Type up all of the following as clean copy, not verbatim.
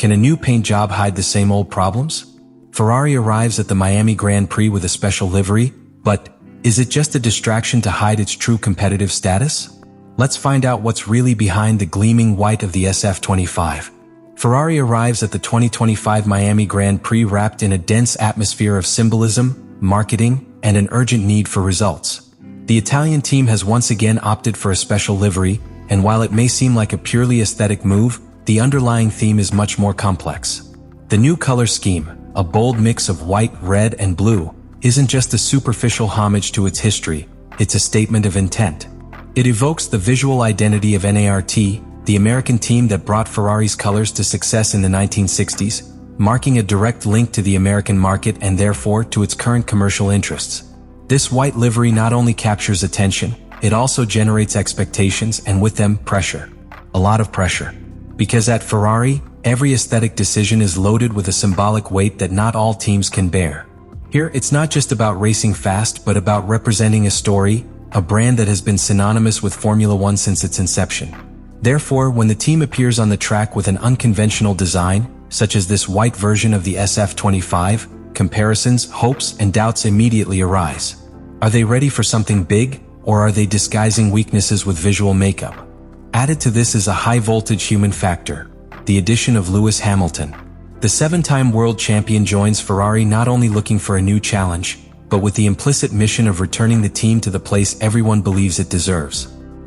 Can a new paint job hide the same old problems? Ferrari arrives at the Miami Grand Prix with a special livery, but is it just a distraction to hide its true competitive status? Let's find out what's really behind the gleaming white of the SF25. Ferrari arrives at the 2025 Miami Grand Prix wrapped in a dense atmosphere of symbolism, marketing, and an urgent need for results. The Italian team has once again opted for a special livery, and while it may seem like a purely aesthetic move, the underlying theme is much more complex. The new color scheme, a bold mix of white, red, and blue, isn't just a superficial homage to its history, it's a statement of intent. It evokes the visual identity of NART, the American team that brought Ferrari's colors to success in the 1960s, marking a direct link to the American market and therefore to its current commercial interests. This white livery not only captures attention, it also generates expectations and with them pressure. A lot of pressure. Because at Ferrari, every aesthetic decision is loaded with a symbolic weight that not all teams can bear. Here, it's not just about racing fast, but about representing a story, a brand that has been synonymous with Formula One since its inception. Therefore, when the team appears on the track with an unconventional design, such as this white version of the SF25, comparisons, hopes, and doubts immediately arise. Are they ready for something big, or are they disguising weaknesses with visual makeup? Added to this is a high-voltage human factor, the addition of Lewis Hamilton. The seven-time world champion joins Ferrari not only looking for a new challenge, but with the implicit mission of returning the team to the place everyone believes it deserves.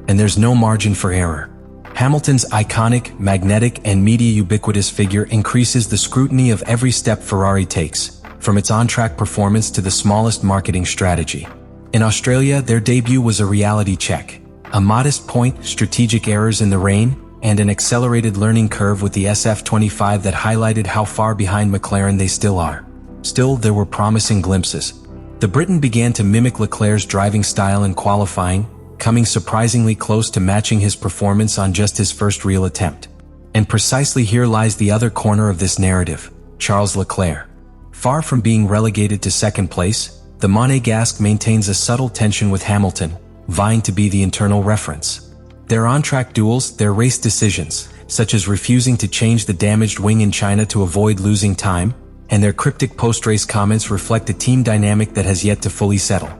And there's no margin for error. Hamilton's iconic, magnetic, and media ubiquitous figure increases the scrutiny of every step Ferrari takes, from its on-track performance to the smallest marketing strategy. In Australia, their debut was a reality check. A modest point, strategic errors in the rain, and an accelerated learning curve with the SF25 that highlighted how far behind McLaren they still are. Still, there were promising glimpses. The Briton began to mimic Leclerc's driving style in qualifying, coming surprisingly close to matching his performance on just his first real attempt. And precisely here lies the other corner of this narrative, Charles Leclerc. Far from being relegated to second place, the Monegasque maintains a subtle tension with Hamilton, vying to be the internal reference. Their on-track duels, their race decisions, such as refusing to change the damaged wing in China to avoid losing time, and their cryptic post-race comments reflect a team dynamic that has yet to fully settle.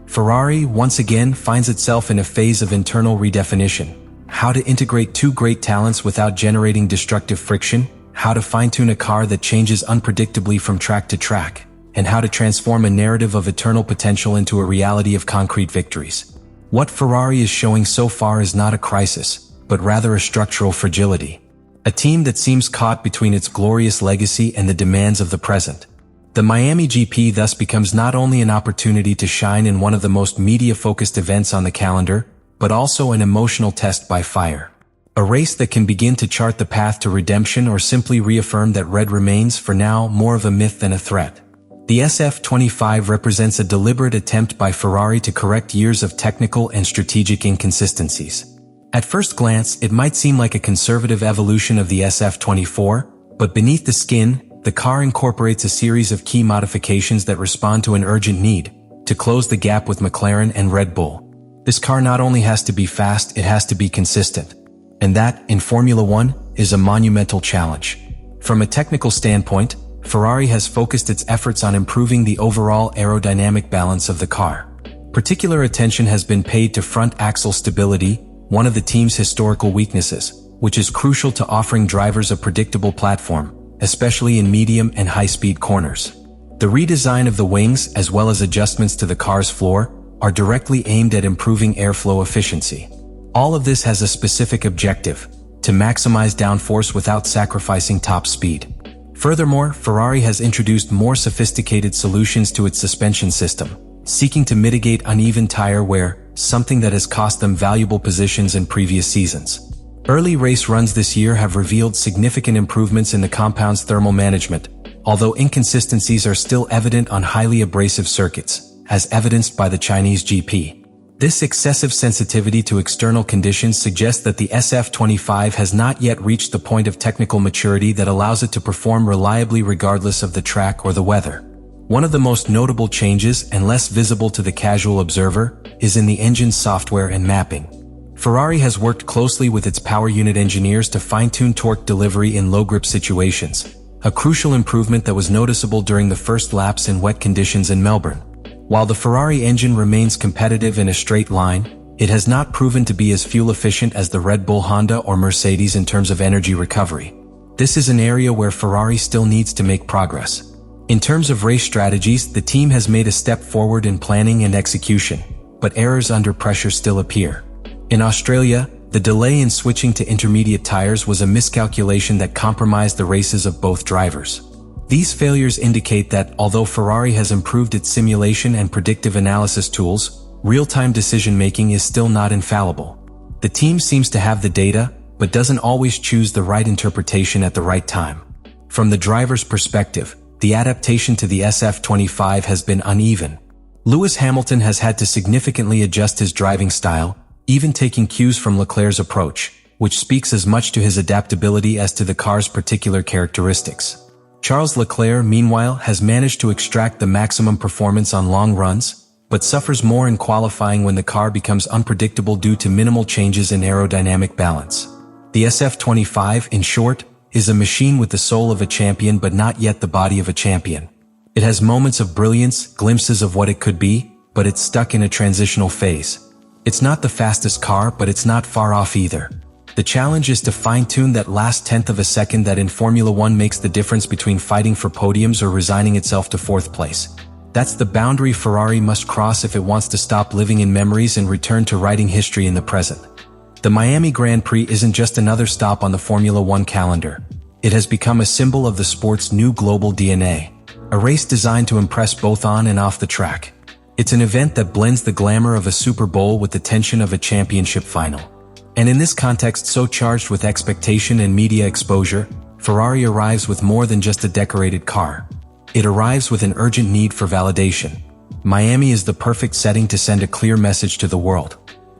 Ferrari, once again, finds itself in a phase of internal redefinition. How to integrate two great talents without generating destructive friction, how to fine-tune a car that changes unpredictably from track to track, and how to transform a narrative of eternal potential into a reality of concrete victories. What Ferrari is showing so far is not a crisis, but rather a structural fragility. A team that seems caught between its glorious legacy and the demands of the present. The Miami GP thus becomes not only an opportunity to shine in one of the most media-focused events on the calendar, but also an emotional test by fire. A race that can begin to chart the path to redemption or simply reaffirm that red remains, for now, more of a myth than a threat. The SF25 represents a deliberate attempt by Ferrari to correct years of technical and strategic inconsistencies. At first glance, it might seem like a conservative evolution of the SF24, but beneath the skin, the car incorporates a series of key modifications that respond to an urgent need to close the gap with McLaren and Red Bull. This car not only has to be fast, it has to be consistent. And that, in Formula One, is a monumental challenge. From a technical standpoint, Ferrari has focused its efforts on improving the overall aerodynamic balance of the car. Particular attention has been paid to front axle stability, one of the team's historical weaknesses, which is crucial to offering drivers a predictable platform, especially in medium and high-speed corners. The redesign of the wings, as well as adjustments to the car's floor, are directly aimed at improving airflow efficiency. All of this has a specific objective: to maximize downforce without sacrificing top speed. Furthermore, Ferrari has introduced more sophisticated solutions to its suspension system, seeking to mitigate uneven tire wear, something that has cost them valuable positions in previous seasons. Early race runs this year have revealed significant improvements in the compound's thermal management, although inconsistencies are still evident on highly abrasive circuits, as evidenced by the Chinese GP. This excessive sensitivity to external conditions suggests that the SF25 has not yet reached the point of technical maturity that allows it to perform reliably regardless of the track or the weather. One of the most notable changes, and less visible to the casual observer, is in the engine's software and mapping. Ferrari has worked closely with its power unit engineers to fine-tune torque delivery in low-grip situations, a crucial improvement that was noticeable during the first laps in wet conditions in Melbourne. While the Ferrari engine remains competitive in a straight line, it has not proven to be as fuel-efficient as the Red Bull, Honda, or Mercedes in terms of energy recovery. This is an area where Ferrari still needs to make progress. In terms of race strategies, the team has made a step forward in planning and execution, but errors under pressure still appear. In Australia, the delay in switching to intermediate tires was a miscalculation that compromised the races of both drivers. These failures indicate that, although Ferrari has improved its simulation and predictive analysis tools, real-time decision-making is still not infallible. The team seems to have the data, but doesn't always choose the right interpretation at the right time. From the driver's perspective, the adaptation to the SF25 has been uneven. Lewis Hamilton has had to significantly adjust his driving style, even taking cues from Leclerc's approach, which speaks as much to his adaptability as to the car's particular characteristics. Charles Leclerc, meanwhile, has managed to extract the maximum performance on long runs, but suffers more in qualifying when the car becomes unpredictable due to minimal changes in aerodynamic balance. The SF25, in short, is a machine with the soul of a champion but not yet the body of a champion. It has moments of brilliance, glimpses of what it could be, but it's stuck in a transitional phase. It's not the fastest car, but it's not far off either. The challenge is to fine-tune that last tenth of a second that in Formula One makes the difference between fighting for podiums or resigning itself to fourth place. That's the boundary Ferrari must cross if it wants to stop living in memories and return to writing history in the present. The Miami Grand Prix isn't just another stop on the Formula One calendar. It has become a symbol of the sport's new global DNA. A race designed to impress both on and off the track. It's an event that blends the glamour of a Super Bowl with the tension of a championship final. And in this context so charged with expectation and media exposure, Ferrari arrives with more than just a decorated car. It arrives with an urgent need for validation. Miami is the perfect setting to send a clear message to the world.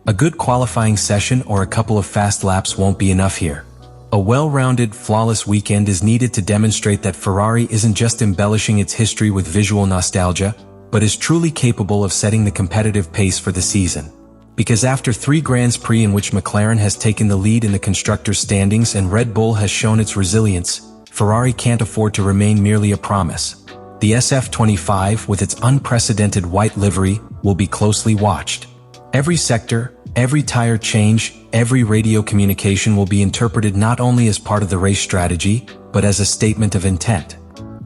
A good qualifying session or a couple of fast laps won't be enough here. A well-rounded, flawless weekend is needed to demonstrate that Ferrari isn't just embellishing its history with visual nostalgia, but is truly capable of setting the competitive pace for the season. Because after 3 Grands Prix in which McLaren has taken the lead in the constructors' standings and Red Bull has shown its resilience, Ferrari can't afford to remain merely a promise. The SF25, with its unprecedented white livery, will be closely watched. Every sector, every tire change, every radio communication will be interpreted not only as part of the race strategy, but as a statement of intent.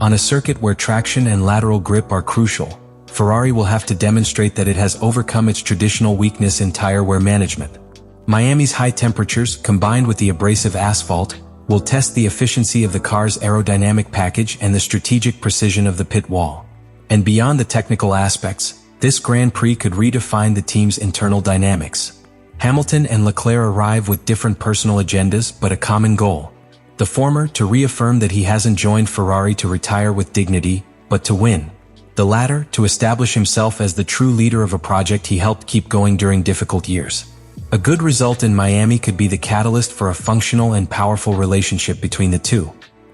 On a circuit where traction and lateral grip are crucial, Ferrari will have to demonstrate that it has overcome its traditional weakness in tire wear management. Miami's high temperatures, combined with the abrasive asphalt, will test the efficiency of the car's aerodynamic package and the strategic precision of the pit wall. And beyond the technical aspects, this Grand Prix could redefine the team's internal dynamics. Hamilton and Leclerc arrive with different personal agendas but a common goal. The former to reaffirm that he hasn't joined Ferrari to retire with dignity, but to win. The latter to establish himself as the true leader of a project he helped keep going during difficult years. A good result in Miami could be the catalyst for a functional and powerful relationship between the two.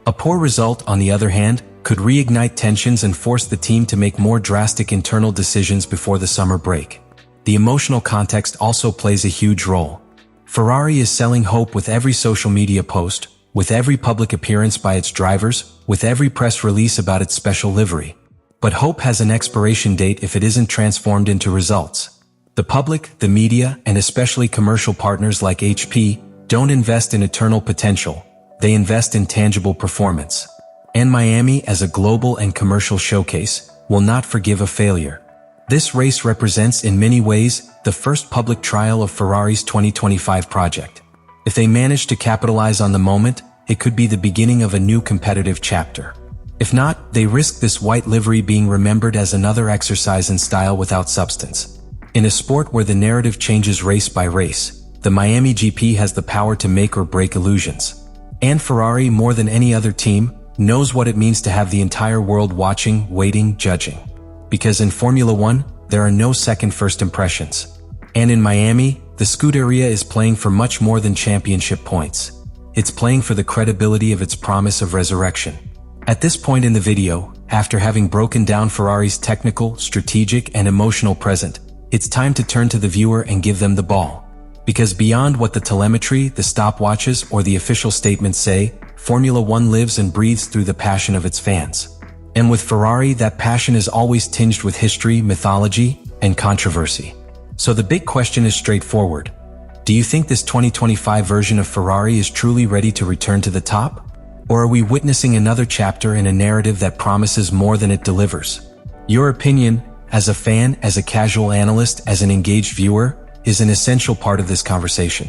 A poor result, on the other hand, could reignite tensions and force the team to make more drastic internal decisions before the summer break. The emotional context also plays a huge role. Ferrari is selling hope with every social media post, with every public appearance by its drivers, with every press release about its special livery. But hope has an expiration date if it isn't transformed into results. The public, the media, and especially commercial partners like HP, don't invest in eternal potential. They invest in tangible performance. And Miami, as a global and commercial showcase, will not forgive a failure. This race represents, in many ways, the first public trial of Ferrari's 2025 project. If they manage to capitalize on the moment, it could be the beginning of a new competitive chapter. If not, they risk this white livery being remembered as another exercise in style without substance. In a sport where the narrative changes race by race, the Miami GP has the power to make or break illusions. And Ferrari, more than any other team, knows what it means to have the entire world watching, waiting, judging. Because in Formula One, there are no second first impressions. And in Miami, the Scuderia is playing for much more than championship points. It's playing for the credibility of its promise of resurrection. At this point in the video, after having broken down Ferrari's technical, strategic, and emotional present, it's time to turn to the viewer and give them the ball. Because beyond what the telemetry, the stopwatches, or the official statements say, Formula One lives and breathes through the passion of its fans. And with Ferrari, that passion is always tinged with history, mythology, and controversy. So the big question is straightforward. Do you think this 2025 version of Ferrari is truly ready to return to the top? Or are we witnessing another chapter in a narrative that promises more than it delivers? Your opinion, as a fan, as a casual analyst, as an engaged viewer, is an essential part of this conversation.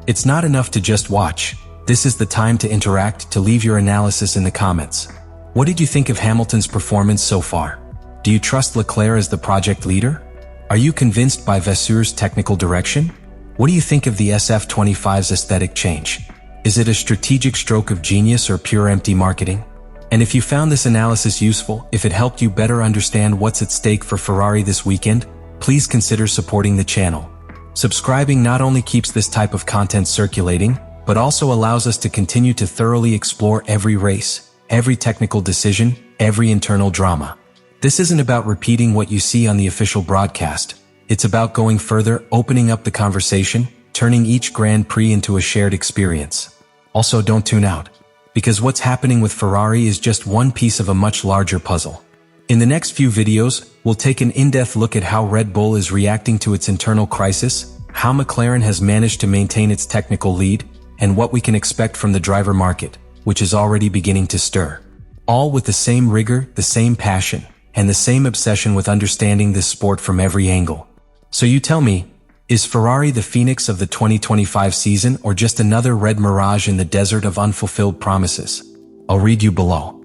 It's not enough to just watch. This is the time to interact, to leave your analysis in the comments. What did you think of Hamilton's performance so far? Do you trust Leclerc as the project leader? Are you convinced by Vasseur's technical direction? What do you think of the SF25's aesthetic change? Is it a strategic stroke of genius or pure empty marketing? And if you found this analysis useful, if it helped you better understand what's at stake for Ferrari this weekend, please consider supporting the channel. Subscribing not only keeps this type of content circulating, but also allows us to continue to thoroughly explore every race, every technical decision, every internal drama. This isn't about repeating what you see on the official broadcast. It's about going further, opening up the conversation, turning each Grand Prix into a shared experience. Also, don't tune out, because what's happening with Ferrari is just one piece of a much larger puzzle. In the next few videos, we'll take an in-depth look at how Red Bull is reacting to its internal crisis, how McLaren has managed to maintain its technical lead, and what we can expect from the driver market, which is already beginning to stir. All with the same rigor, the same passion, and the same obsession with understanding this sport from every angle. So you tell me, is Ferrari the phoenix of the 2025 season or just another red mirage in the desert of unfulfilled promises? I'll read you below.